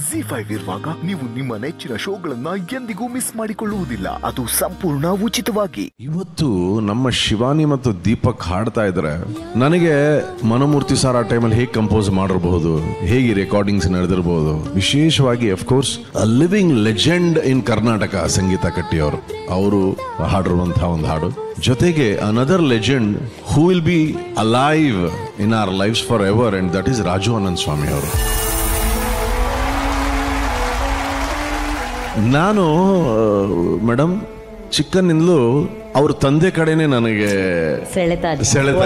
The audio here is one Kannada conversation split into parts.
ZEE5 ಇರುವಾಗ ನೀವು ನಿಮ್ಮ ನೆಚ್ಚಿನ ಶೋಗಳನ್ನ ಎಂದಿಗೂ ಮಿಸ್ ಮಾಡಿಕೊಳ್ಳುವುದಿಲ್ಲ. ಅದು ಸಂಪೂರ್ಣ ಉಚಿತವಾಗಿ. ಇವತ್ತು ನಮ್ಮ ಶಿವಾನಿ ಮತ್ತು ದೀಪಕ್ ಹಾಡ್ತಾ ಇದ್ರೆ ನನಗೆ ಮನಮೂರ್ತಿ ಸರ್ ಆ ಟೈಮಲ್ಲಿ ಹೇಗೆ ಕಂಪೋಸ್ ಮಾಡಿರಬಹುದು, ಹೇಗೆ ರೆಕಾರ್ಡಿಂಗ್ಸ್ ನಡೆದಿರಬಹುದು. ವಿಶೇಷವಾಗಿ of course living legend in Karnataka ಸಂಗೀತ ಕಟ್ಟಿ ಅವರು ಹಾಡಿರುವಂತಹ ಒಂದು ಹಾಡು. ಜೊತೆಗೆ another legend who will be alive in our lifes for ever, and that is Raju Anand Swamy ಅವರು. ನಾನು ಮೇಡಮ್ ಚಿಕ್ಕನಿಂದಲೂ ಅವ್ರ ತಂದೆ ಕಡೆನೆ ನನಗೆ ಸೆಳೆತ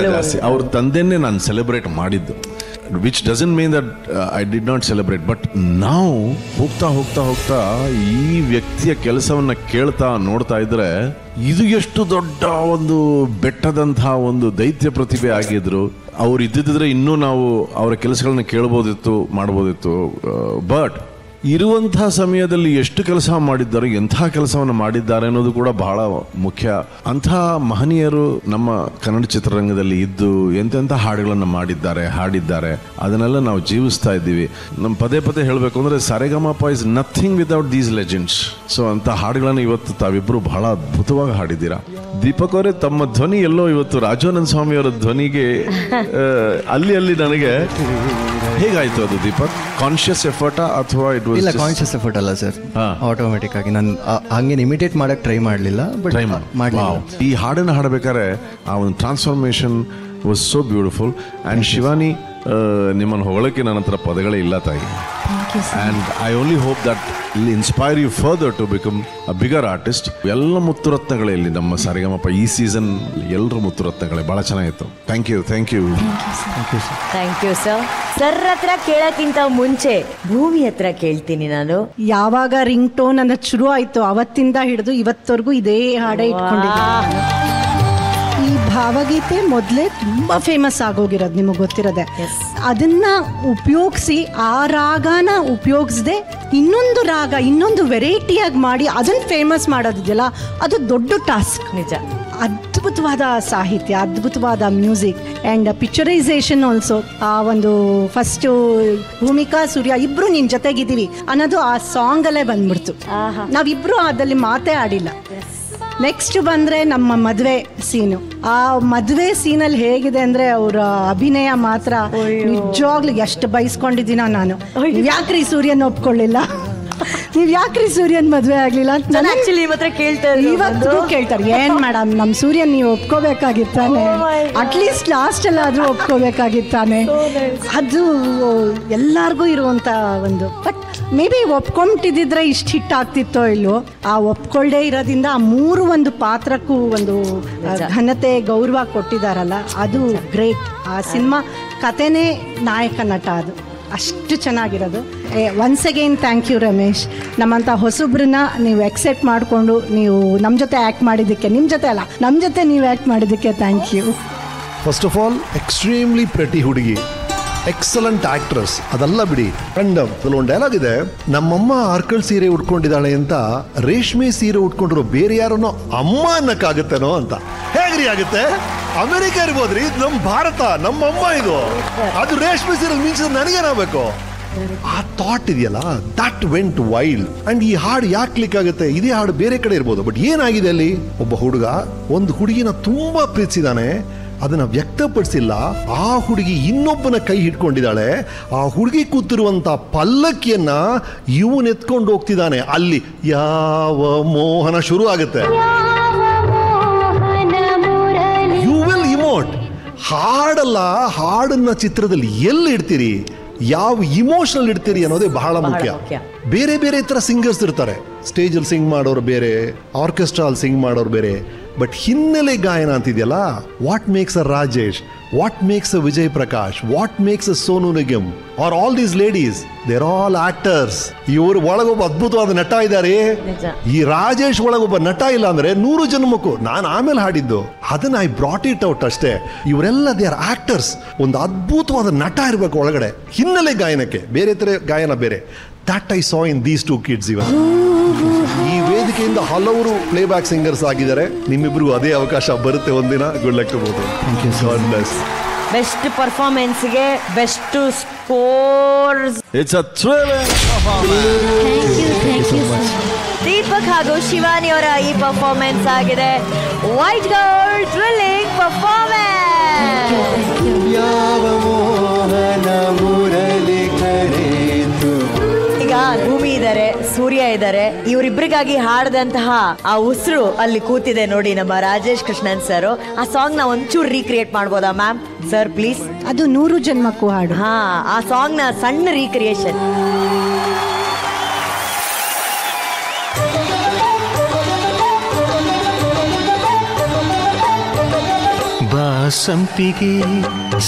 ಜಾಸ್ತಿ. ಅವ್ರ ತಂದೆನೇ ನಾನು ಸೆಲೆಬ್ರೇಟ್ ಮಾಡಿದ್ದು, which doesn't mean that I did not celebrate. But ನಾವು ಹೋಗ್ತಾ ಹೋಗ್ತಾ ಹೋಗ್ತಾ ಈ ವ್ಯಕ್ತಿಯ ಕೆಲಸವನ್ನ ಕೇಳ್ತಾ ನೋಡ್ತಾ ಇದ್ರೆ ಇದು ಎಷ್ಟು ದೊಡ್ಡ ಒಂದು ಬೆಟ್ಟದಂತಹ ಒಂದು ದೈತ್ಯ ಪ್ರತಿಭೆ ಆಗಿದ್ರು. ಅವ್ರು ಇದ್ದಿದ್ರೆ ಇನ್ನೂ ನಾವು ಅವರ ಕೆಲಸಗಳನ್ನ ಕೇಳ್ಬೋದಿತ್ತು, ಮಾಡ್ಬೋದಿತ್ತು. ಬಟ್ ಇರುವಂತಹ ಸಮಯದಲ್ಲಿ ಎಷ್ಟು ಕೆಲಸ ಮಾಡಿದ್ದಾರೆ, ಎಂಥ ಕೆಲಸವನ್ನು ಮಾಡಿದ್ದಾರೆ ಅನ್ನೋದು ಕೂಡ ಬಹಳ ಮುಖ್ಯ. ಅಂಥ ಮಹನೀಯರು ನಮ್ಮ ಕನ್ನಡ ಚಿತ್ರರಂಗದಲ್ಲಿ ಇದ್ದು ಎಂತೆಂಥ ಹಾಡುಗಳನ್ನು ಹಾಡಿದ್ದಾರೆ. ಅದನ್ನೆಲ್ಲ ನಾವು ಜೀವಿಸ್ತಾ ಇದ್ದೀವಿ. ನಮ್ಮ ಪದೇ ಪದೇ ಹೇಳಬೇಕು ಅಂದರೆ Saregamapa is nothing without these legends. So ಅಂಥ ಹಾಡುಗಳನ್ನು ಇವತ್ತು ತಾವಿಬ್ಬರು ಬಹಳ ಅದ್ಭುತವಾಗಿ ಹಾಡಿದ್ದೀರಾ. ದೀಪಕ್ ಅವರೇ, ತಮ್ಮ ಧ್ವನಿ ಎಲ್ಲೋ ಇವತ್ತು ರಾಜಾನಂದ ಸ್ವಾಮಿ ಅವರ ಧ್ವನಿಗೆ ಅಲ್ಲಿ ನನಗೆ ಹೇಗಾಯ್ತು ಅದು ದೀಪಕ್? ಕಾನ್ಶಿಯಸ್ ಎಫರ್ಟ್ ಅಥವಾ ಇಲ್ಲ, ಕಾನ್ಶಿಯಸ್ ಎಫರ್ಟ್ ಅಲ್ಲ ಸರ್, ಆಟೋಮೆಟಿಕ್ ಆಗಿ. ನಾನು ಹಂಗೆ ಇಮಿಟೇಟ್ ಮಾಡಕ್ ಟ್ರೈ ಮಾಡಲಿಲ್ಲ, ಬಟ್ ಈ ಹಾಡನ್ನು ಹಾಡಬೇಕಾದ್ರೆ ಆ ಒಂದು transformation was so beautiful. And Shivani, ನಿಮ್ಮನ್ನು ಹೊಗಳಕ್ಕೆ ನನ್ನ ಹತ್ರ ಪದಗಳೇ ಇಲ್ಲ ತಾಯಿ. And I only hope that will inspire you further to become a bigger artist. ಎಲ್ಲ ಮುತ್ತುರತ್ನಗಳೇ ಇಲ್ಲಿ ನಮ್ಮ ಸರಿಗಮಪ ಈ ಸೀಸನ್ ಎಲ್ಲರೂ ಮುತ್ತುರತ್ನಗಳೇ. ಭಾಳ ಚೆನ್ನಾಗಿತ್ತು. Thank you thank you sir. Sir ಹತ್ರ ಕೇಳಕ್ಕಿಂತ ಮುಂಚೆ ಭೂಮಿ ಹತ್ರ ಕೇಳ್ತೀನಿ ನಾನು. ಯಾವಾಗ ರಿಂಗ್ ಟೋನ್ ಅನ್ನೋದು ಶುರು ಆಯ್ತು ಅವತ್ತಿಂದ ಹಿಡಿದು ಇವತ್ತವರೆಗೂ ಇದೇ ಹಾಡೇ ಇಟ್ಕೊಂಡಿದ್ದೀನಿ. ಈ ಭಾವಗೀತೆ ಮೊದಲೇ ತುಂಬಾ ಫೇಮಸ್ ಆಗೋಗಿರೋದು ನಿಮಗೆ ಗೊತ್ತಿರೋದೆ. ಅದನ್ನ ಉಪಯೋಗಿಸಿ ಆ ರಾಗನ ಉಪಯೋಗಿಸದೆ ಇನ್ನೊಂದು ರಾಗ, ಇನ್ನೊಂದು ವೆರೈಟಿಯಾಗಿ ಮಾಡಿ ಅದನ್ನ ಫೇಮಸ್ ಮಾಡೋದಿದೆಯಲ್ಲ, ಅದು ದೊಡ್ಡ ಟಾಸ್ಕ್. ನಿಜ. ಅದ್ಭುತವಾದ ಸಾಹಿತ್ಯ, ಅದ್ಭುತವಾದ ಮ್ಯೂಸಿಕ್ ಆ್ಯಂಡ್ ಪಿಕ್ಚರೈಸೇಷನ್ ಆಲ್ಸೋ. ಆ ಒಂದು ಫಸ್ಟ್ ಭೂಮಿಕಾ ಸೂರ್ಯ ಇಬ್ರು ನಿನ್ ಜೊತೆಗಿದ್ದೀವಿ ಅನ್ನೋದು ಆ ಸಾಂಗಲ್ಲೇ ಬಂದ್ಬಿಡ್ತು. ನಾವಿಬ್ರು ಅದಲ್ಲಿ ಮಾತೇ ಆಡಿಲ್ಲ. ನೆಕ್ಸ್ಟ್ ಬಂದರೆ ನಮ್ಮ ಮದುವೆ ಸೀನು. ಆ ಮದುವೆ ಸೀನಲ್ಲಿ ಹೇಗಿದೆ ಅಂದರೆ ಅವರ ಅಭಿನಯ ಮಾತ್ರ ನಿಜವಾಗ್ಲೂ ಎಷ್ಟು ಬಯಸ್ಕೊಂಡಿದ್ದೀನೋ ನಾನು. ಯಾಕ್ರಿ ಸೂರ್ಯನ ಒಪ್ಕೊಳ್ಳಿಲ್ಲ, ನೀವು ಯಾಕ್ರಿ ಸೂರ್ಯನ್ ಮದುವೆ ಆಗಲಿಲ್ಲ ಅಂತ ಇವತ್ತು ಕೇಳ್ತಾರೆ. ಏನು ಮೇಡಮ್, ನಮ್ಮ ಸೂರ್ಯನ್ ನೀವು ಒಪ್ಕೋಬೇಕಾಗಿತ್ತಾನೆ, ಅಟ್ಲೀಸ್ಟ್ ಲಾಸ್ಟ್ ಎಲ್ಲಾದರೂ ಒಪ್ಕೋಬೇಕಾಗಿತ್ತಾನೆ. ಅದು ಎಲ್ಲರಿಗೂ ಇರುವಂಥ ಒಂದು. ಬಟ್ ಮೇ ಬಿ ಒಪ್ಕೊಂಬಿಟ್ಟಿದ್ರೆ ಇಷ್ಟು ಹಿಟ್ ಆಗ್ತಿತ್ತೋ ಇಲ್ಲೋ. ಆ ಒಪ್ಕೊಳ್ಳದೆ ಇರೋದ್ರಿಂದ ಆ ಒಂದು ಪಾತ್ರಕ್ಕೂ ಒಂದು ಘನತೆ, ಗೌರವ ಕೊಟ್ಟಿದ್ದಾರಲ್ಲ, ಅದು ಗ್ರೇಟ್. ಆ ಸಿನಿಮಾ ಕಥೆನೇ ನಾಯಕ ನಟ, ಅದು ಅಷ್ಟು ಚೆನ್ನಾಗಿರೋದು. Once again thank you Ramesh. ನಮ್ಮಂಥ ಹೊಸಬ್ರನ್ನ ನೀವು ಎಕ್ಸೆಪ್ಟ್ ಮಾಡಿಕೊಂಡು ನೀವು ನಮ್ಮ ಜೊತೆ ಆ್ಯಕ್ಟ್ ಮಾಡಿದ್ದಕ್ಕೆ, ನಿಮ್ಮ ಜೊತೆ ಅಲ್ಲ ನಮ್ಮ ಜೊತೆ ನೀವು ಆ್ಯಕ್ಟ್ ಮಾಡಿದ್ದಕ್ಕೆ thank you. First of all extremely pretty ಹುಡುಗಿ, ಎಕ್ಸಲೆಂಟ್ ಆಕ್ಟ್ರೆಸ್. ಅದೆಲ್ಲ ಬಿಡಿ, ಕಂಡಮ್ ಒಂದು ಡೈಲಾಗ್ ಇದೆ, ನಮ್ಮಮ್ಮ ಆರ್ಕಲ್ ಸೀರೆ ಉಟ್ಕೊಂಡಿದ್ದಾಳೆ ಅಂತ ರೇಷ್ಮೆ ಸೀರೆ ಉಟ್ಕೊಂಡಿರೋ ಬೇರೆ ಯಾರನ್ನೋ ಅಮ್ಮ ಅನ್ನಕ್ಕಾಗತ್ತೇನೋ ಅಂತ. ಹೇಗ್ರಿ ಆಗುತ್ತೆ? ಅಮೆರಿಕ ಇರ್ಬೋದ್ರಿ, ನಮ್ಮ ಭಾರತ, ನಮ್ಮಮ್ಮ ಇದು. ಅದು ರೇಷ್ಮೆ ಸೀರೆ ಮೀನ್ಸ್ ನನಗೇನಾಗಬೇಕು? ಆ ಥಾಟ್ ಇದೆಯಲ್ಲ, ದಟ್ ವೆಂಟ್ ವೈಲ್ಡ್. ಅಂಡ್ ಈ ಹಾಡು ಯಾಕೆ ಕ್ಲಿಕ್ ಆಗುತ್ತೆ? ಇದೇ ಹಾಡು ಬೇರೆ ಕಡೆ ಇರ್ಬೋದು, ಬಟ್ ಏನಾಗಿದೆ ಅಲ್ಲಿ, ಒಬ್ಬ ಹುಡುಗ ಒಂದು ಹುಡುಗಿನ ತುಂಬಾ ಪ್ರೀತಿಸಿದಾನೆ, ಅದನ್ನ ವ್ಯಕ್ತಪಡಿಸಿಲ್ಲ. ಆ ಹುಡುಗಿ ಇನ್ನೊಬ್ಬನ ಕೈ ಹಿಡ್ಕೊಂಡಿದ್ದಾಳೆ. ಆ ಹುಡುಗಿ ಕೂತಿರುವಂತ ಪಲ್ಲಕ್ಕಿಯನ್ನ ಇವನ್ ಎತ್ಕೊಂಡು ಹೋಗ್ತಿದ್ದಾನೆ. ಅಲ್ಲಿ ಯಾವ ಮೋಹನ ಶುರು ಆಗುತ್ತೆ. You will emote. ಹಾಡಲ್ಲ, ಹಾಡನ್ನ ಚಿತ್ರದಲ್ಲಿ ಎಲ್ಲಿ ಇಡ್ತೀರಿ, ಯಾವ ಇಮೋಷನಲ್ ಇಡ್ತೀರಿ ಅನ್ನೋದೇ ಬಹಳ ಮುಖ್ಯ. ಬೇರೆ ಬೇರೆ ತರ ಸಿಂಗರ್ಸ್ ಇರ್ತಾರೆ, ಸ್ಟೇಜಲ್ಲಿ ಸಿಂಗ್ ಮಾಡೋರು ಬೇರೆ, ಆರ್ಕೆಸ್ಟ್ರಾಲ್ ಸಿಂಗ್ ಮಾಡೋರು ಬೇರೆ. ಬಟ್ ಹಿನ್ನೆಲೆ ಗಾಯನ ಅಂತಿದೆಯಲ್ಲ, what makes a Rajesh, what makes a Vijay Prakash, what makes a Sonu Nigam, are all these ladies, they're all actors. ಇವರು ಒಳಗೊಬ್ಬ ಅದ್ಭುತವಾದ ನಟ ಇದ್ದಾರೆ. ಈ ರಾಜೇಶ್ ಒಳಗೊಬ್ಬ ನಟ ಇಲ್ಲ ಅಂದ್ರೆ 100 ಜನ್ಮಕ್ಕೂ. ನಾನು ಆಮೇಲೆ ಹಾಡಿದ್ದು ಅದನ್ನ ಐ ಬ್ರಾಟ್ ಇಟ್ ಔಟ್ ಅಷ್ಟೇ. ಇವರೆಲ್ಲ ದೇ ಆರ್ ಆಕ್ಟರ್ಸ್. ಒಂದು ಅದ್ಭುತವಾದ ನಟ ಇರಬೇಕು ಒಳಗಡೆ ಹಿನ್ನೆಲೆ ಗಾಯನಕ್ಕೆ. ಬೇರೆ ತರ ಗಾಯನ ಬೇರೆ. That I saw in these 2 kids. ಈ ವೇದಿಕೆಯಿಂದ ಹಲವರು ಪ್ಲೇಬ್ಯಾಕ್ ಸಿಂಗರ್ಸ್ ಆಗಿದ್ದಾರೆ. ನಿಮ್ಮಿಬ್ರಿಗೂ ಅದೇ ಅವಕಾಶ ಬರುತ್ತೆ ಒಂದಿನ. Good luck to both. Thank you. God bless. Best ಪರ್ಫಾರ್ಮೆನ್ಸ್ಗೆ best scores. It's a thrilling Deepak ಹಾಗೂ ಶಿವಾನಿ ಅವರ ಈ ಪರ್ಫಾರ್ಮೆನ್ಸ್ ಆಗಿದೆ ವೈಟ್ ಗರ್ಲ್ ಥ್ರಿಲ್ಲಿಂಗ್ ಪರ್ಫಾರ್ಮೆನ್ಸ್. ಈಗ ಭೂಮಿ ಇದ್ದಾರೆ, ಸೂರ್ಯ ಇದ್ದಾರೆ, ಇವರಿಬ್ಬರಿಗಾಗಿ ಹಾಡದಂತಹ ಆ ಉಸಿರು ಅಲ್ಲಿ ಕೂತಿದೆ ನೋಡಿ ನಮ್ಮ ರಾಜೇಶ್ ಕೃಷ್ಣನ್ ಸರ್. ಆ ಸಾಂಗ್ ನ ಒಂಚೂರು ರೀಕ್ರಿಯೇಟ್ ಮಾಡ್ಬೋದಾ ಮ್ಯಾಮ್? Sir please. ಅದು 100 ಜನ್ಮಕ್ಕೂ ಹಾಡು. ಹಾ, ಆ ಸಾಂಗ್ ನ ಸಣ್ಣ ರೀಕ್ರಿಯೇಷನ್. ಸಂಪಿಗೆ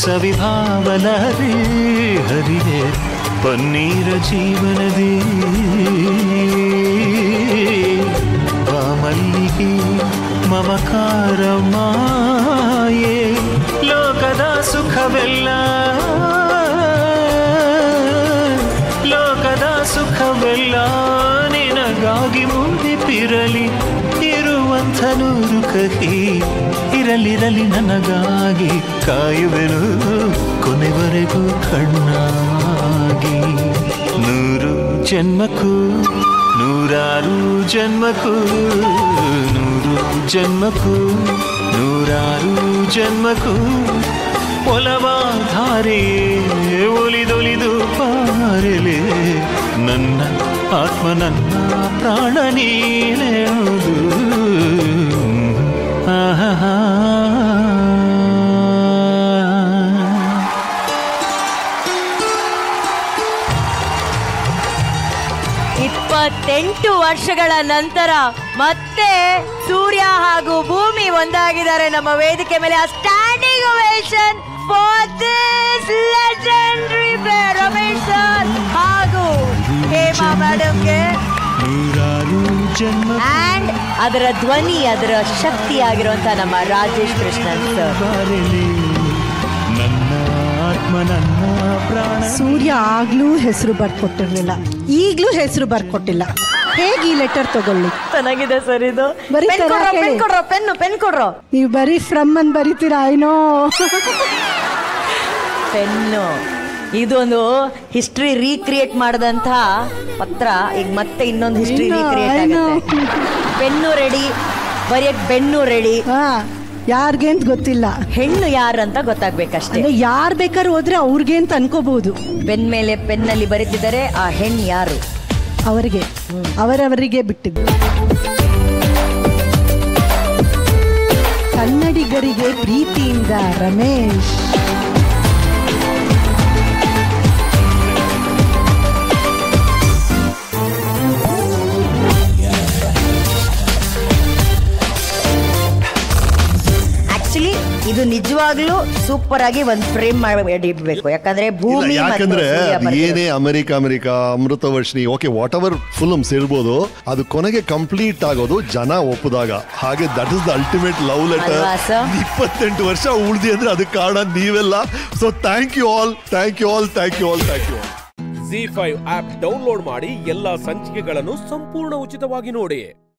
ಸವಿಭಾವಲಹರಿ ಹರಿಯೇ ಪನ್ನೀರ ಜೀವನದಿ ಮಲ್ಲಿಗೆ ಮಮಕಾರ ಮಾಯೆ ಲೋಕದ ಸುಖವೆಲ್ಲ ಲೋಕದ ಸುಖವೆಲ್ಲ ನಿನಗಾಗಿ ಮುಡಿಪಿರಲಿ ಇರುವಂಥ ನೂರು ಕಹಿ ಇರಲಿರಲಿ ನನಗಾಗಿ ಕಾಯುವೆನು ಕೊನೆವರೆಗೂ ಕಣ್ಣಾಗಿ 100 ಜನ್ಮಕ್ಕೂ 100 ಜನ್ಮಕ್ಕೂ 100 ಜನ್ಮಕ್ಕೂ 100 ಜನ್ಮಕ್ಕೂ ಒಲವಾಧಾರೆ ಒಲಿದೊಲಿದು ಪಾರಲೆ ನನ್ನ ಆತ್ಮ ನನ್ನ ಪ್ರಾಣ ನೀನೆಯುವುದು. ಆಹಾ 28 ವರ್ಷಗಳ ನಂತರ ಮತ್ತೆ ಸೂರ್ಯ ಹಾಗೂ ಭೂಮಿ ಒಂದಾಗಿದ್ದಾರೆ ನಮ್ಮ ವೇದಿಕೆ ಮೇಲೆ. ಆ standing ovation for this legendary pair Ramesh sir ಹಾಗೂ ಹೇಮಾ ಮೇಡಮ್ಗೆ. ಅಂಡ್ ಅದರ ಧ್ವನಿ, ಅದರ ಶಕ್ತಿಯಾಗಿರುವಂತ ನಮ್ಮ ರಾಜೇಶ್ ಕೃಷ್ಣನ್ ಸರ್. ಸೂರ್ಯ ಆಗ್ಲೂ ಹೆಸರು ಬರ್ಕೊಟ್ಟಿರ್ಲಿಲ್ಲ, ಈಗ್ಲೂ ಹೆಸರು ಬರ್ಕೊಟ್ಟಿಲ್ಲ. ಹೇಗೆ ಈ ಲೆಟರ್ ತಗೊಳ್ಳಿ? ಚೆನ್ನಾಗಿದೆ ಸರ್ ಇದು. ಪೆನ್ ಕೊಡ್ರೋ. ನೀವು ಬರೀ ಫ್ರಮ್ ಅಂತ ಬರೀತೀರಾ? ಏನೋ ಪೆನ್ನು. ಇದೊಂದು ಹಿಸ್ಟ್ರಿ ರೀಕ್ರಿಯೇಟ್ ಮಾಡಿದಂತ ಪತ್ರ. ಈಗ ಮತ್ತೆ ಇನ್ನೊಂದು ಹಿಸ್ಟ್ರಿ ರೀಕ್ರಿಯೇಟ್ ಆಗುತ್ತೆ. ಪೆನ್ನು ರೆಡಿ, ಬರೆಯಕ್ ಬೆನ್ನು ರೆಡಿ. ಯಾರ್ಗೆ ಅಂತ ಗೊತ್ತಿಲ್ಲ, ಹೆಣ್ಣು ಯಾರಂತ ಗೊತ್ತಾಗ್ಬೇಕಷ್ಟೇ. ಯಾರ್ ಬೇಕಾದ್ರೂ ಹೋದ್ರೆ ಅವ್ರಿಗೆ ಅಂತ ಅನ್ಕೋಬಹುದು. ಬೆನ್ ಮೇಲೆ ಪೆನ್ನಲ್ಲಿ ಬರೀತಿದ್ದಾರೆ, ಆ ಹೆಣ್ಣು ಯಾರು ಅವರಿಗೆ ಅವರವರಿಗೆ ಬಿಟ್ಟಿದ್ದು. ಕನ್ನಡಿಗರಿಗೆ ಪ್ರೀತಿಯಿಂದ ರಮೇಶ್. ಇದು ನಿಜವಾಗ್ಲೂ ಸೂಪರ್ ಆಗಿ ಒಂದು ಫ್ರೇಮ್ ಮಾಡಿ ಇಡ್ಬೇಕು. ಯಾಕಂದ್ರೆ ಭೂಮಿ, ಯಾಕಂದ್ರೆ ಏನೇ America Amruthavarshini okay what ever films ಇರ್ಬೋದು, ಅದು ಕೊನೆಗೆ ಕಂಪ್ಲೀಟ್ ಆಗೋದು ಜನ ಒಪ್ಪದಾಗ. ಹಾಗೆ that is the ultimate love letter. 28 ವರ್ಷ ಉಳಿದಿ ಅಂದ್ರೆ ಅದಕ್ಕೆ ಕಾರಣ ನೀವೆಲ್ಲ. So thank you all. ZEE5 app download ಮಾಡಿ ಎಲ್ಲಾ ಸಂಚಿಕೆಗಳನ್ನು ಸಂಪೂರ್ಣ ಉಚಿತವಾಗಿ ನೋಡಿ.